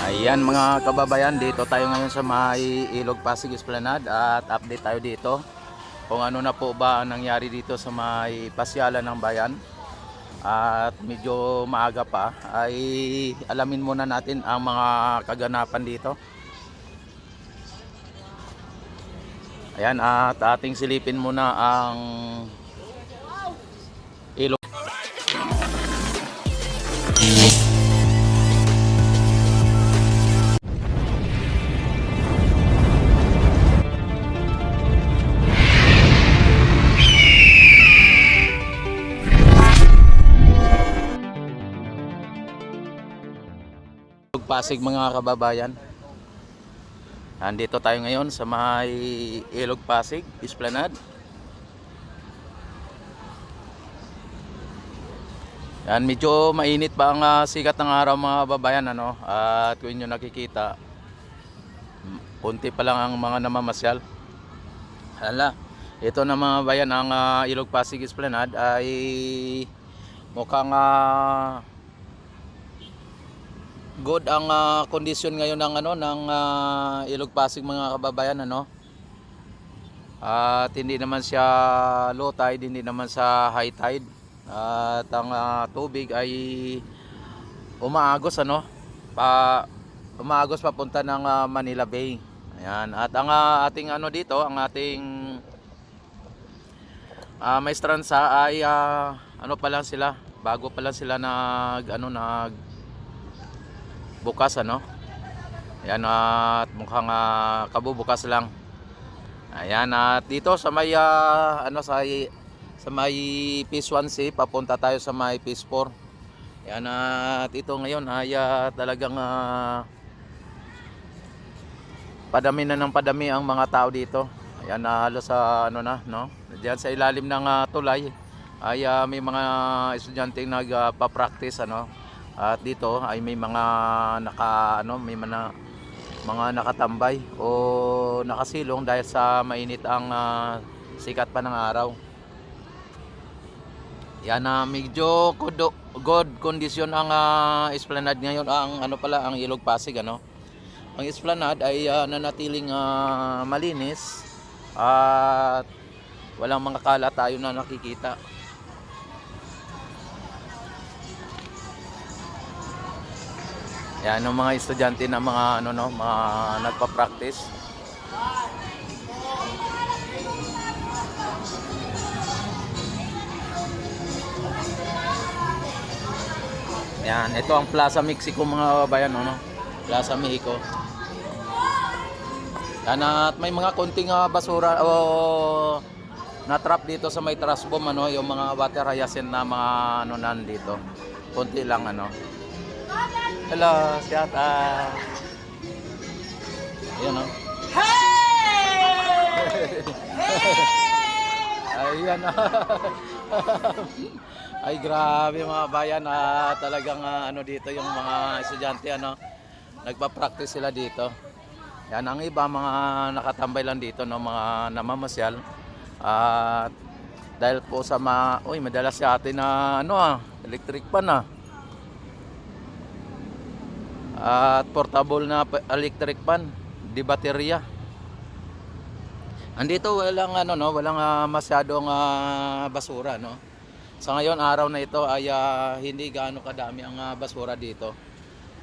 Ayan mga kababayan, dito tayo ngayon sa may Ilog Pasig Esplanade at update tayo dito kung ano na po ba ang nangyari dito sa may pasyalan ng bayan. At medyo maaga pa ay alamin muna natin ang mga kaganapan dito. Ayan, at ating silipin muna ang ilog. Pasig mga kababayan. Andito tayo ngayon sa may Ilog Pasig Esplanade. Yan, medyo mainit pa ang sikat ng araw mga kababayan, ano? At kung inyo nakikita, kunti pa lang ang mga namamasyal. Hala, ito na mga bayan, ang Ilog Pasig Esplanade ay mukhang good ang kondisyon ngayon ng Ilog Pasig mga kababayan, ano. At hindi naman siya low tide, hindi naman sa high tide. At ang tubig ay umaagos, ano, umaagos papunta ng Manila Bay. Ayan. At ang ating dito, ang ating Maestranza ay ano pa lang sila, bago pa lang sila nag bukas, ano. Ayan, at mukhang kabubukas lang. Ayan, at dito sa may sa may Phase 1C papunta tayo sa may Phase 4. Ayan, at ito ngayon ay talagang padami na ng padami ang mga tao dito. Ayan, halos sa diyan sa ilalim ng tulay ay may mga estudyante nagpa-practice, ano. At dito ay may mga mga nakatambay o nakasilong dahil sa mainit ang sikat pa ng araw. Yan, medyo good condition ang Esplanade ngayon, ang ang Ilog Pasig, ano. Ang Esplanade ay nanatiling malinis at walang mga kalat tayo na nakikita. Yan ang mga estudyante na mga mga nagpa-practice. Yan, ito ang Plaza Mexico mga kababayan, no? Plaza Mexico. Yan, at may mga konting basura o na-trap dito sa may trash bomb, ano, yung mga water hyacinth na mga nandito. Konti lang, ano. Hello, shout out. Ayan, no? Hey! Ayan. Ay, grabe mga bayan, talagang dito yung mga estudyante, ano, nagpa-practice sila dito. Yan, ang iba mga nakatambay lang dito, no, mga namamasyal. At dahil po sa madalas sa atin na electric pan at portable na electric pan, di baterya. Andito walang walang masyadong basura, no. Sa ngayon araw na ito ay hindi gaano kadami ang basura dito.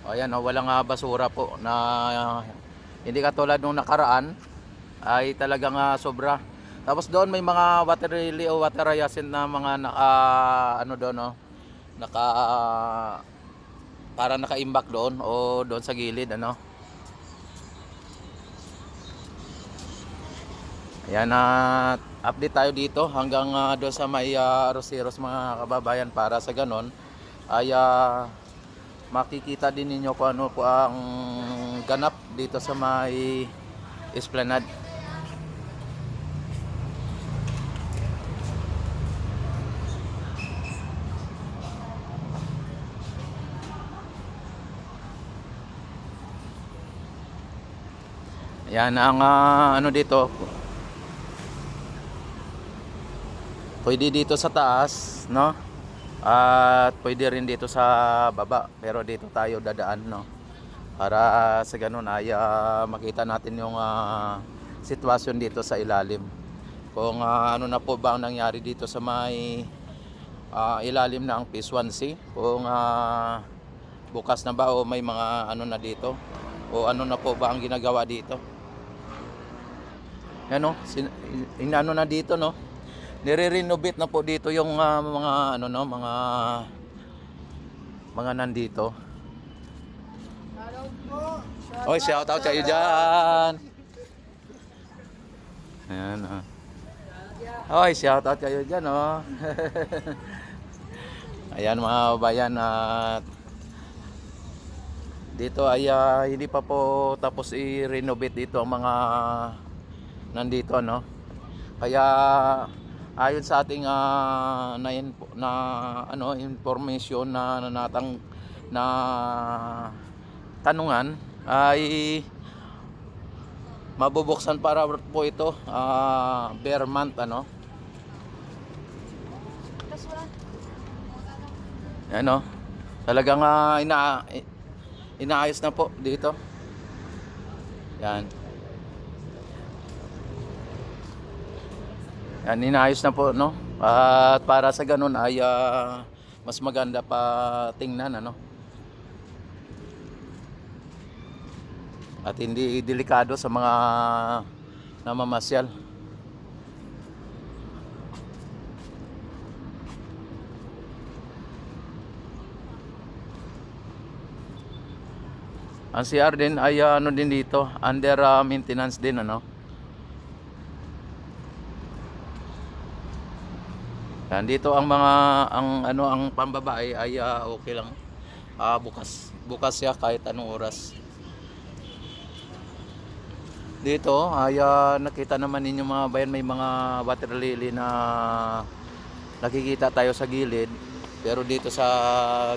O ayan, walang basura po na hindi katulad nung nakaraan, ay talagang sobra. Tapos doon may mga water lily o water hyacinth na mga para naka-imbak doon o doon sa gilid, ano. Ayan, update tayo dito hanggang doon sa may Roseros mga kababayan, para sa ganon ay makikita din ninyo kung ano po ang ganap dito sa may Esplanade. Ayan ang dito. Pwede dito sa taas, no? At pwede rin dito sa baba, pero dito tayo dadaan, no? Para sa ganun ay makita natin yung sitwasyon dito sa ilalim. Kung ano na po ba ang nangyari dito sa may ilalim ng Phase 1C. Kung bukas na ba o may mga ano na dito. O ano na po ba ang ginagawa dito. Yan, no? Inano na dito, no? Nire-renovate na po dito yung mga ano, no, mga nandito. Oy, shout out kayo dyan. Ayan, Oy, shout out kayo dyan, oh. Ayan mga kabayan, at dito ay hindi pa po tapos i-renovate dito ang mga nandito, no. Kaya ayon sa ating information na tanungan ay mabubuksan para po ito per month, ano. Ano, talagang inaayos na po dito. Yan. Yan, inaayos na po, no? At para sa ganun ay mas maganda pa tingnan, ano? At hindi delikado sa mga namamasyal. Ang CR din ay ano din dito, under maintenance din, ano. Yan, dito ang mga ang pambabae ay okay lang. Bukas siya kahit anong oras. Dito ay nakita naman ninyo mga bayan, may mga water lily na nakikita tayo sa gilid, pero dito sa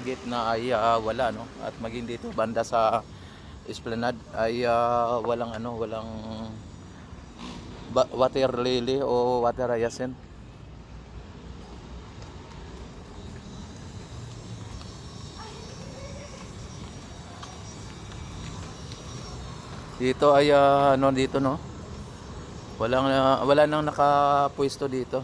gitna ay wala, no. At maging dito banda sa Esplanade ay walang water lily o water hyacinth. Dito ay dito, no. Wala nang nakapwesto dito.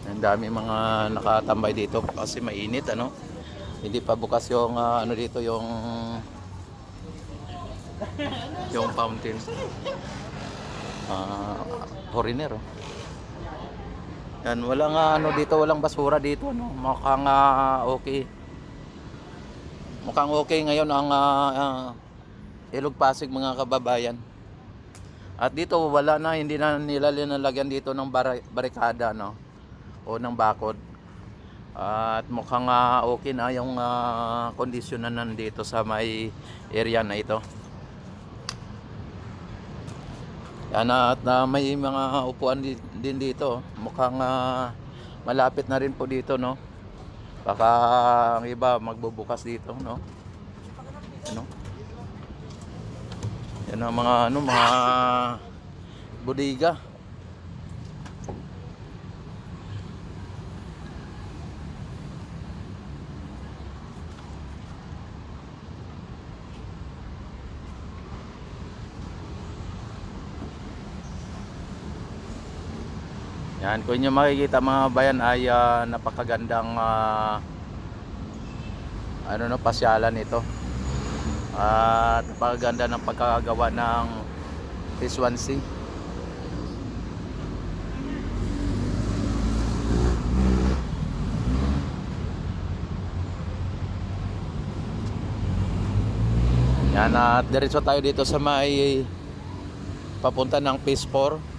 Ang dami mga nakatambay dito kasi mainit, ano. Hindi pa bukas yung dito yung fountain. Foreigner, oh. Yan, walang dito, walang basura dito, no. Mukhang okay. Mukhang okay ngayon ang Ilog Pasig, mga kababayan. At dito wala na, hindi na nila linalagyan dito ng barikada, no, o ng bakod. At mukhang okay na yung kondisyon na nandito sa may area na ito. Yan, at may mga upuan din dito. Mukhang malapit na rin po dito, no. Baka ang iba magbubukas dito, no. Ano? Yan ang mga bodega. Yan, kung inyo makikita mga bayan ay napakagandang pasyalan ito. At napakaganda ng pagkakagawa ng Phase 1C. Yan, at diretso tayo dito sa may papunta ng Phase 4.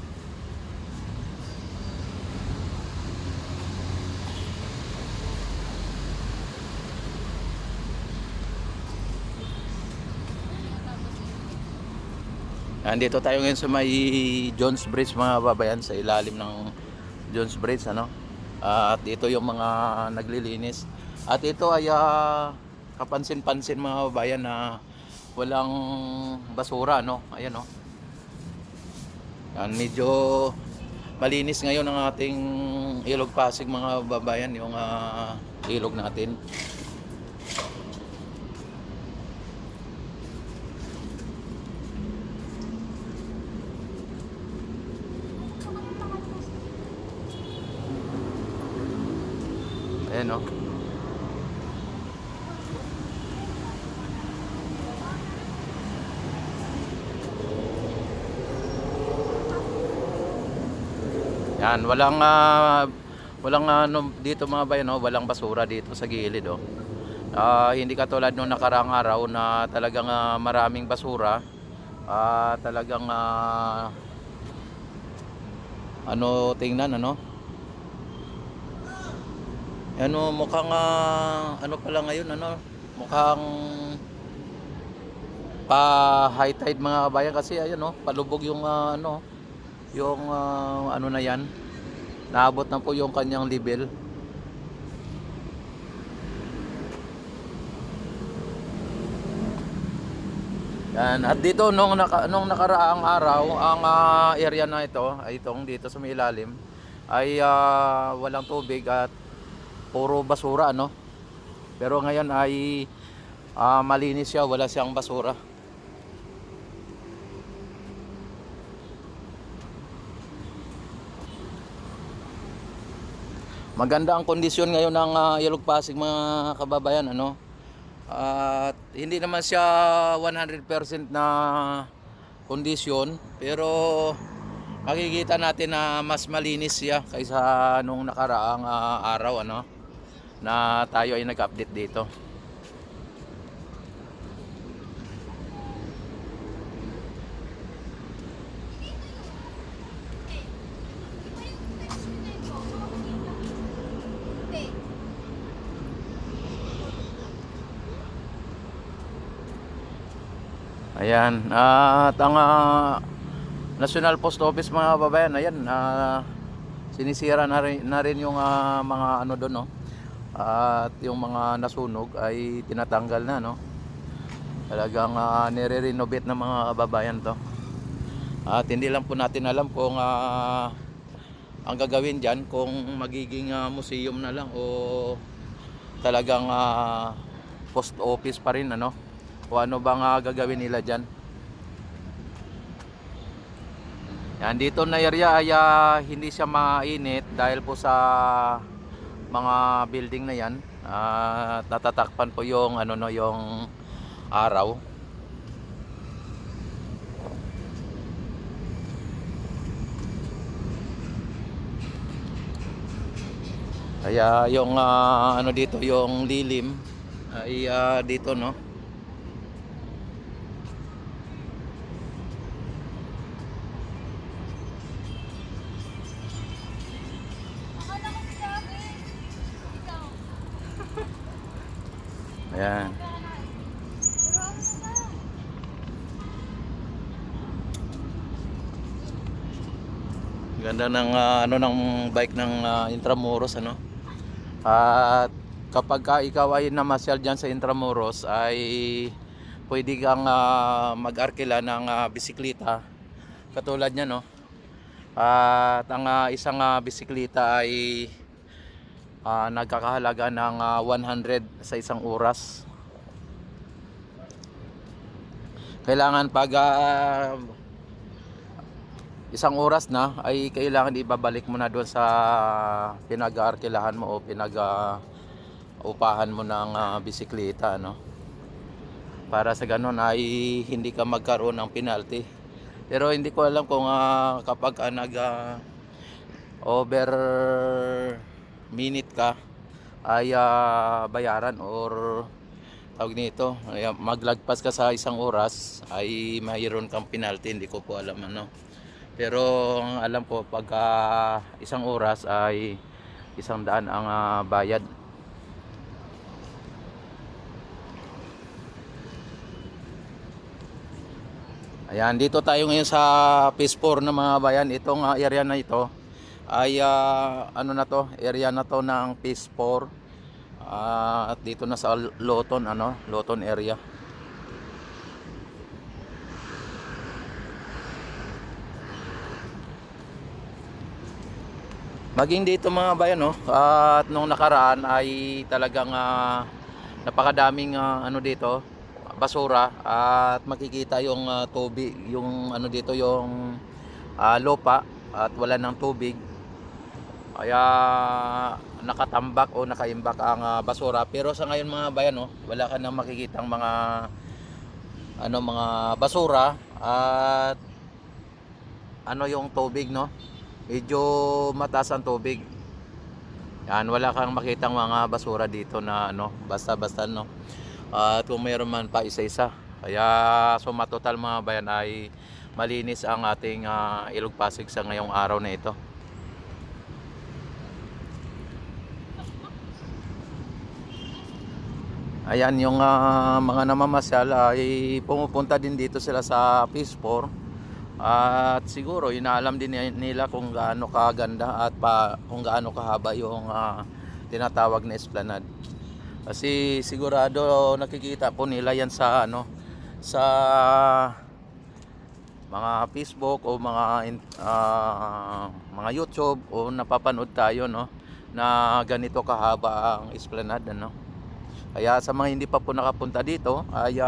Andito tayo ngayon sa may Jones Bridge, mga babayan, sa ilalim ng Jones Bridge, ano. At ito yung mga naglilinis. At ito ay kapansin-pansin, mga babayan, na walang basura, no. Ayan, no. Yan, medyo malinis ngayon ang ating Ilog Pasig mga babayan, yung ilog natin. Ayan o. Yan, walang dito mga bayan, no, walang basura dito sa gilid, oh. Hindi katulad nung nakaraang araw na talagang maraming basura. Talagang tingnan ano. Ano mukhang ano pala ngayon ano, mukhang pa high tide mga kabayan kasi ayun oh, palubog yung yung ano na yan. Naabot na po yung kanyang level. Yan. At dito nung nakaraang araw, ang area na ito, ay itong dito sa may ilalim, ay walang tubig at puro basura ano. Pero ngayon ay malinis siya, wala siyang basura. Maganda ang kondisyon ngayon ng Ilog Pasig mga kababayan ano. At hindi naman siya 100% na kondisyon, pero makikita natin na mas malinis siya kaysa nung nakaraang araw ano na tayo ay nag-update dito. Ayan, at ang National Post Office mga babayan, ayan, sinisira na rin yung mga ano doon, no? At yung mga nasunog ay tinatanggal na, no? Talagang nire-renovate ng mga kababayan to. At hindi lang po natin alam kung ang gagawin dyan, kung magiging museum na lang o talagang post office pa rin ano, o ano bang gagawin nila dyan. Yan, dito na area ay hindi siya mainit dahil po sa mga building na yan. Natatakpan po yung ano no, yung araw. Kaya yung ano dito, yung lilim ay dito no. Ayan. Ganda ng ano ng bike ng Intramuros ano. At kapag ikaw ay namasyal diyan sa Intramuros ay pwede kang mag-arkila ng bisikleta katulad niya no. At ang isang bisikleta ay nagkakahalaga ng 100 sa isang oras. Kailangan pag isang oras na ay kailangan ibabalik mo na doon sa pinag-aarkilahan mo o pinag-upahan mo ng bisikleta no? Para sa ganun ay hindi ka magkaroon ng penalty. Pero hindi ko alam kung kapag over minute ka ay bayaran or tawag nito, maglagpas ka sa isang oras ay mayroon kang penalty. Hindi ko po alam ano. Pero ang alam ko pag isang oras ay 100 ang bayad. Ayan, dito tayo ngayon sa Phase 4 na mga bayan. Itong area na ito ay ano na to, area na to ng Phase 4. At dito na sa Loton ano, Loton area. Maging dito mga bayan, no, at nung nakaraan ay talagang napakadaming ano dito, basura, at makikita yung tubig, yung ano dito, yung lupa, at wala ng tubig. Kaya nakatambak o nakaimbak ang basura. Pero sa ngayon mga bayan, no, wala ka nang makikitang mga ano, mga basura, at ano yung tubig, no, medyo mataas ang tubig. Yan, wala kang makitang mga basura dito na ano, basta-basta, no. At kung mayroon man pa, isa-isa. Kaya suma total mga bayan ay malinis ang ating Ilog Pasig sa ngayong araw na ito. Ayan, yung mga namamasyal ay pumupunta din dito sila sa Phase 4. At siguro inaalam din nila kung gaano kaganda at kung gaano kahaba yung tinatawag na esplanade. Kasi sigurado nakikita po nila yan sa ano, sa mga Facebook o mga YouTube, o napapanood tayo, no, na ganito kahaba ang esplanade, ano. Kaya sa mga hindi pa po nakapunta dito ay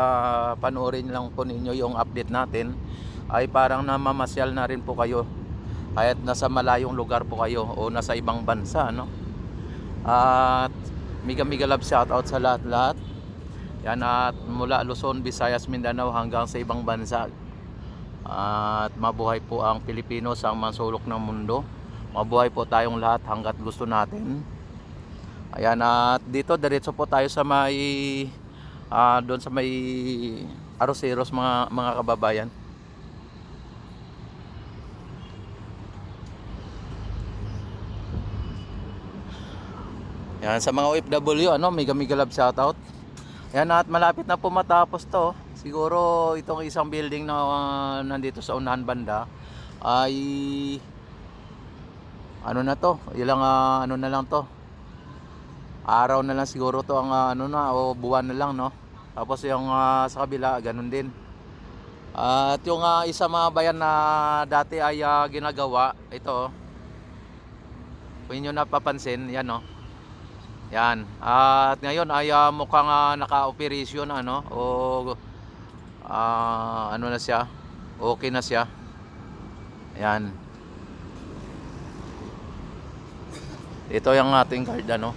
panoorin lang po ninyo yung update natin. Ay parang namamasyal na rin po kayo kahit nasa malayong lugar po kayo o nasa ibang bansa, no. At mega love shoutout sa lahat-lahat. Yan, at mula Luzon, Visayas, Mindanao hanggang sa ibang bansa. At mabuhay po ang Pilipino sa mga sulok ng mundo. Mabuhay po tayong lahat hanggat gusto natin. Ayan, at dito diretso po tayo sa may doon sa may Arroceros, mga kababayan. Yan, sa mga OFW, ano, mega love shoutout. Yan, at malapit na po matapos to. Siguro itong isang building na nandito sa unahan banda ay ano na to, ilang ano na lang to, araw na lang siguro to ang ano na, o buwan na lang, no. Tapos yung sa kabila ganun din. At yung isa mga bayan na dati ay ginagawa ito, kung inyo napapansin, yan, no. Yan, at ngayon ay mukhang naka-operasyon, ano, o ano na siya, okay na siya. Yan, ito yung ating card, ano.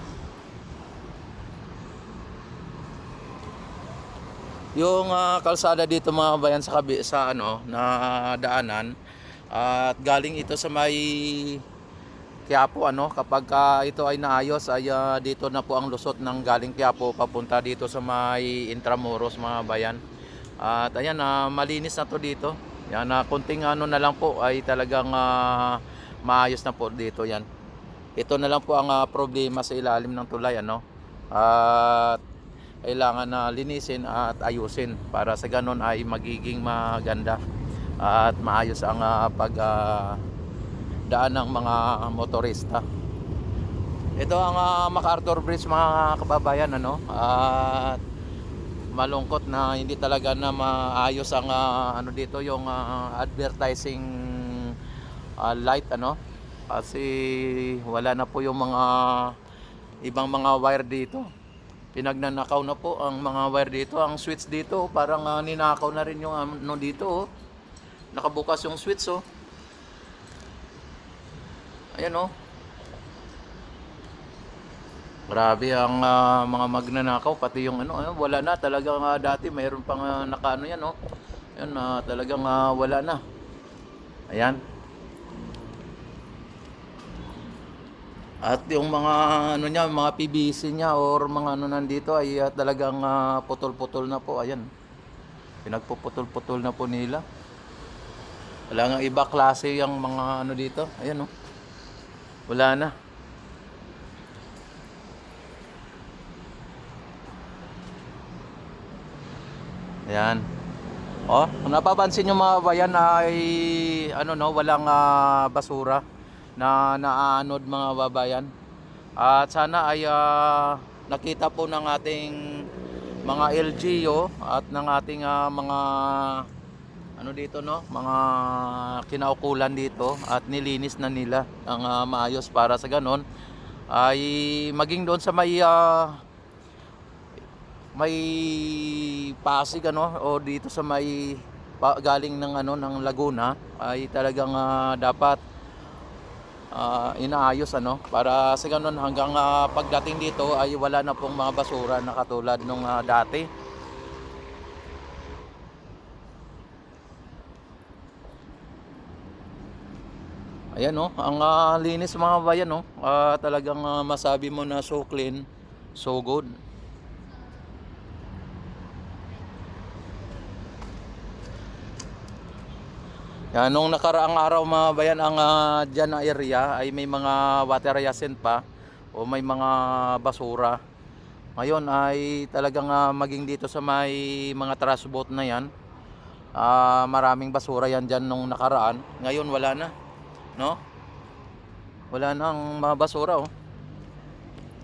Yung kalsada dito mga bayan sa ano na daanan, at galing ito sa may Quiapo, ano. Kapag ito ay naayos ay dito na po ang lusot ng galing Quiapo papunta dito sa may Intramuros mga bayan. At ayan, malinis na to dito. Yan, konting ano na lang po ay talagang maayos na po dito. Yan, ito na lang po ang problema sa ilalim ng tulay, ano. At kailangan na linisin at ayusin para sa ganon ay magiging maganda at maayos ang daan ng mga motorista. Ito ang MacArthur Bridge mga kababayan, ano. At malungkot na hindi talaga na maayos ang ano dito, yung advertising light, ano. Kasi wala na po yung mga ibang mga wire dito. Pinagnanakaw na po ang mga wire dito. Ang switch dito parang ninakaw na rin yung ano dito, oh. Nakabukas yung switch, oh. Ayan, oh. Grabe ang mga magnanakaw, pati yung ano, wala na talagang dati mayroon pang nakaano yan, oh. Ayan, talagang wala na. Ayan. At yung mga ano niya, mga PVC niya or mga ano nandito ay talagang putol-putol na po. Ayan, pinagpuputol-putol na po nila. Wala nga iba klase yung mga ano dito. Ayan, oh. Wala na. Ayan. Oh, kung napapansin nyo mga bayan ay ano, no, walang basura na naaanod mga babayan. At sana ay nakita po ng ating mga LGU at ng ating mga ano dito, no, mga kinaukulan dito at nilinis na nila ang maayos para sa ganon ay maging doon sa may Pasig ano o dito sa may galing ng ano ng Laguna ay talagang dapat inaayos ano para sa ganun hanggang pagdating dito ay wala na pong mga basura na katulad nung dati. Ayan oh, ang linis mga bayan oh. Talagang masabi mo na so clean, so good. Yan, nung nakaraang araw mga bayan ang dyan na area ay may mga water hyacinth pa o may mga basura. Ngayon ay talagang maging dito sa may mga trash boat na yan, maraming basura yan dyan nung nakaraan. Ngayon wala na, no? Wala na ang mga basura oh.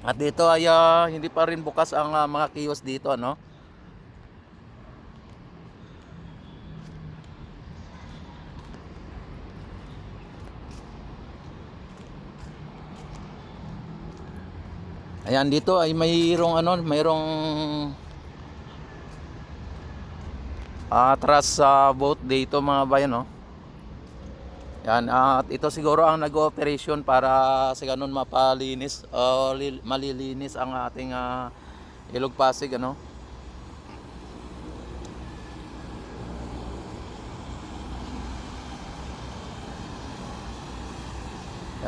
At dito ay hindi pa rin bukas ang mga kiosk dito ano. Ayan dito ay mayroong ano, mayroong trash boat dito mga bayan no. Yan, at ito siguro ang nag-ooperation para sa ganun mapalinis o malilinis ang ating Ilog Pasig ano.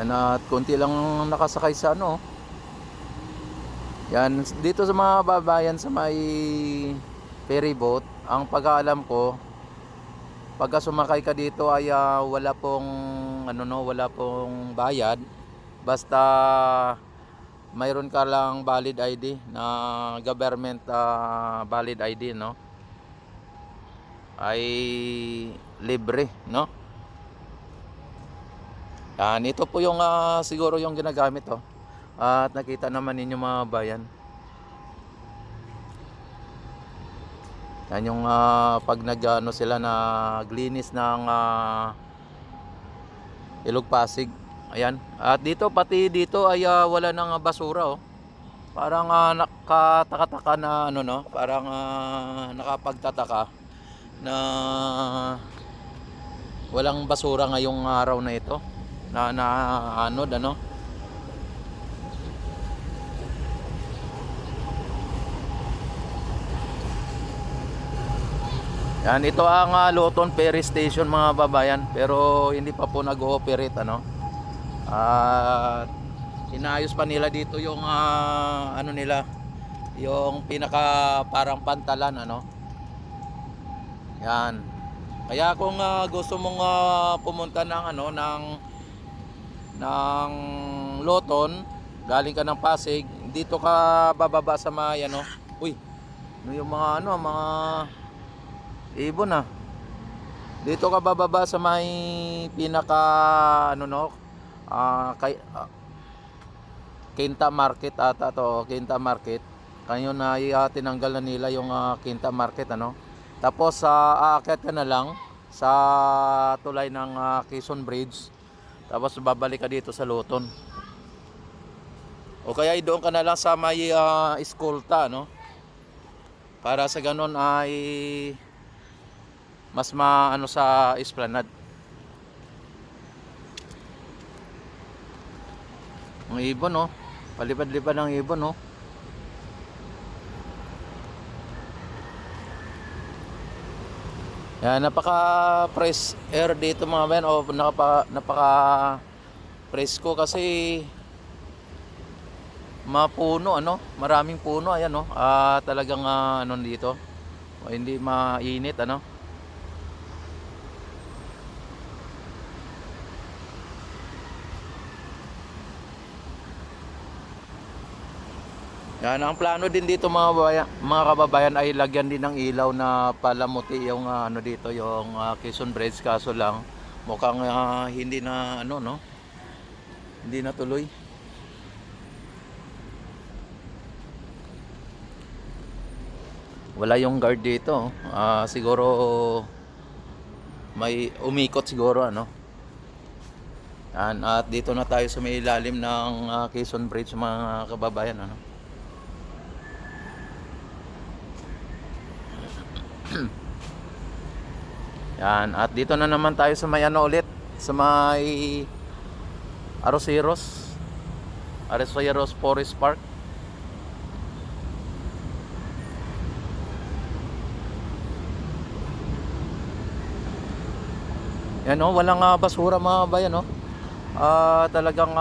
Yan, at konti lang nakasakay sa ano. Yan, dito sa mga babayan sa may ferry boat, ang pag-aalam ko, pagka sumakay ka dito ay wala pong ano no, wala pong bayad. Basta mayroon ka lang valid ID na government valid ID no. Ay libre no. Yan, ito po yung siguro yung ginagamit oh. At nakita naman ninyo mga bayan. Yan yung pag nag-ano sila naglinis ng Ilog Pasig. Ayan. At dito pati dito ay wala nang basura oh. Parang nakataka na ano no, parang nakapagtataka na walang basura ngayong araw na ito. Na anod ano. Yan, ito ang Luton Ferry Station mga babayan, pero hindi pa po nag-ooperate ano. At inayos pa nila dito yung ano nila, yung pinaka parang pantalan ano. Yan. Kaya kung gusto mong pumunta ng ano ng Luton, galing ka ng Pasig, dito ka bababa sa may ano. Uy, ano yung mga ano, mga ibon dito ka bababa sa may pinaka ano no Quinta Market ata to, Quinta Market. Ngayon na tinanggal na nila yung Quinta Market ano. Tapos aakyat ka na lang sa tulay ng Quezon Bridge. Tapos babalik ka dito sa Luton. O kaya doon ka na lang sa may Escolta no. Para sa ganun ay mas maano sa Esplanade. Ang ibon no, palipad-lipad ng ibon no. Yan, napaka fresh air dito mga ben o napaka presko kasi mapuno ano, maraming puno ayan no. Talagang ano dito. O, hindi mainit ano. Yan, ang plano din dito mga kababayan ay lagyan din ng ilaw na palamuti yung ano dito, yung Quezon Bridge, kaso lang mukhang hindi na ano no. Hindi na tuloy. Wala yung guard dito. Siguro may umikot siguro ano. Yan, at dito na tayo sa may ilalim ng Quezon Bridge mga kababayan ano. Yan, at dito na naman tayo sa may ano ulit, sa may Arroceros Forest Park. Yan oh, walang basura mga bayan oh. Talagang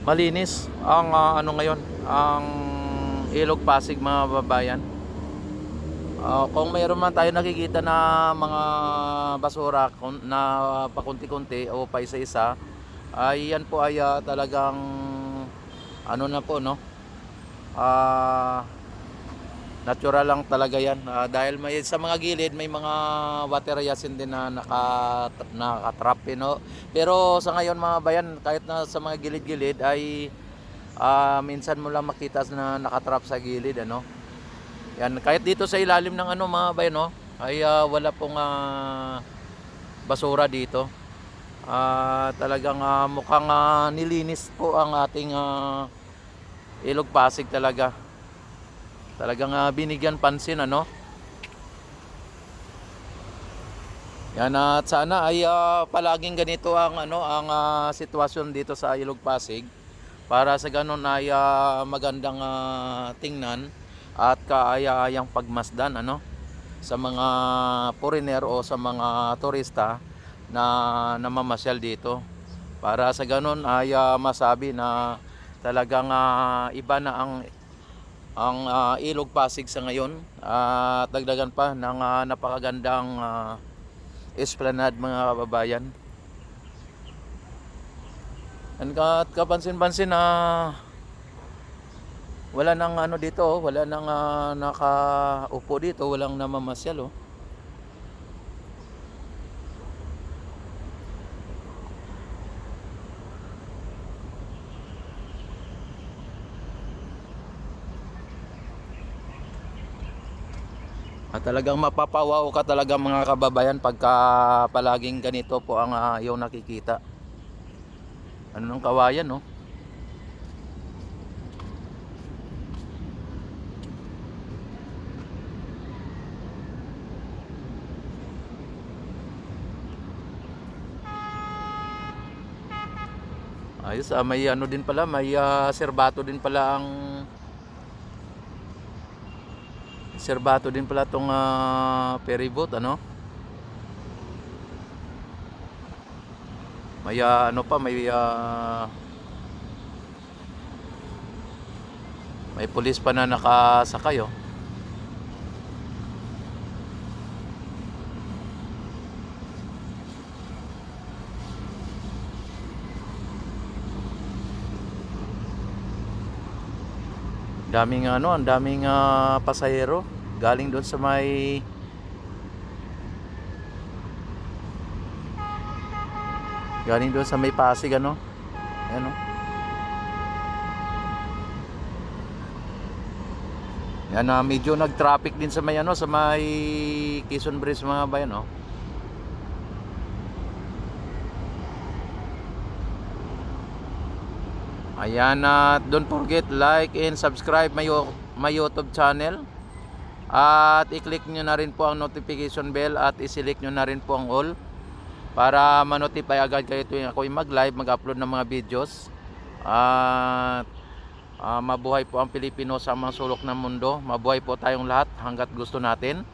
malinis ang ano ngayon, ang Ilog Pasig mga babayan. Kung mayroon man tayo nakikita na mga basura na pakunti-kunti o pa isa-isa, ay yan po ay talagang ano na po no, natural lang talaga yan. Dahil may sa mga gilid may mga water hyacinth din na nakatrap no. Pero sa ngayon mga bayan, kahit na sa mga gilid-gilid ay minsan mo lang makita na nakatrap sa gilid ano. Yan, kahit dito sa ilalim ng ano mga bayan no, ay wala pong basura dito. Talagang mukhang nilinis po ang ating Ilog Pasig talaga. Talagang binigyan pansin ano. Yan, at sana ay palaging ganito ang ano ang sitwasyon dito sa Ilog Pasig, para sa ganun ay magandang tingnan at kaaya-ayang pagmasdan ano sa mga foreigner o sa mga turista na namamasyal dito, para sa ganun ay masabi na talagang iba na ang Ilog Pasig sa ngayon, at dagdagan pa ng napakagandang esplanade mga kababayan. At kapansin-pansin na wala nang ano dito oh, wala nang nakaupo dito, walang namamasyal oh. At talagang mapapawaw ka talaga mga kababayan pagka palaging ganito po ang iyong nakikita. Ano nung kawayan no? Ayos, may ano din pala, may serbato din pala tong ferry boat ano. May ano pa, may pulis pa na nakasakay oh. Daming ano, ang daming pasahero galing doon sa may Pasig ano. Ayan oh. Yan, medyo nag-traffic din sa may ano, sa may Quezon Bridge mga bayan oh. Ayan, don't forget like and subscribe my YouTube channel. At i-click nyo na rin po ang notification bell at i-select nyo na rin po ang all, para ma-notify agad kayo tuwing ako mag-live, mag-upload ng mga videos. At mabuhay po ang Pilipino sa mga sulok ng mundo. Mabuhay po tayong lahat hanggat gusto natin.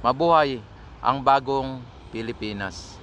Mabuhay ang bagong Pilipinas.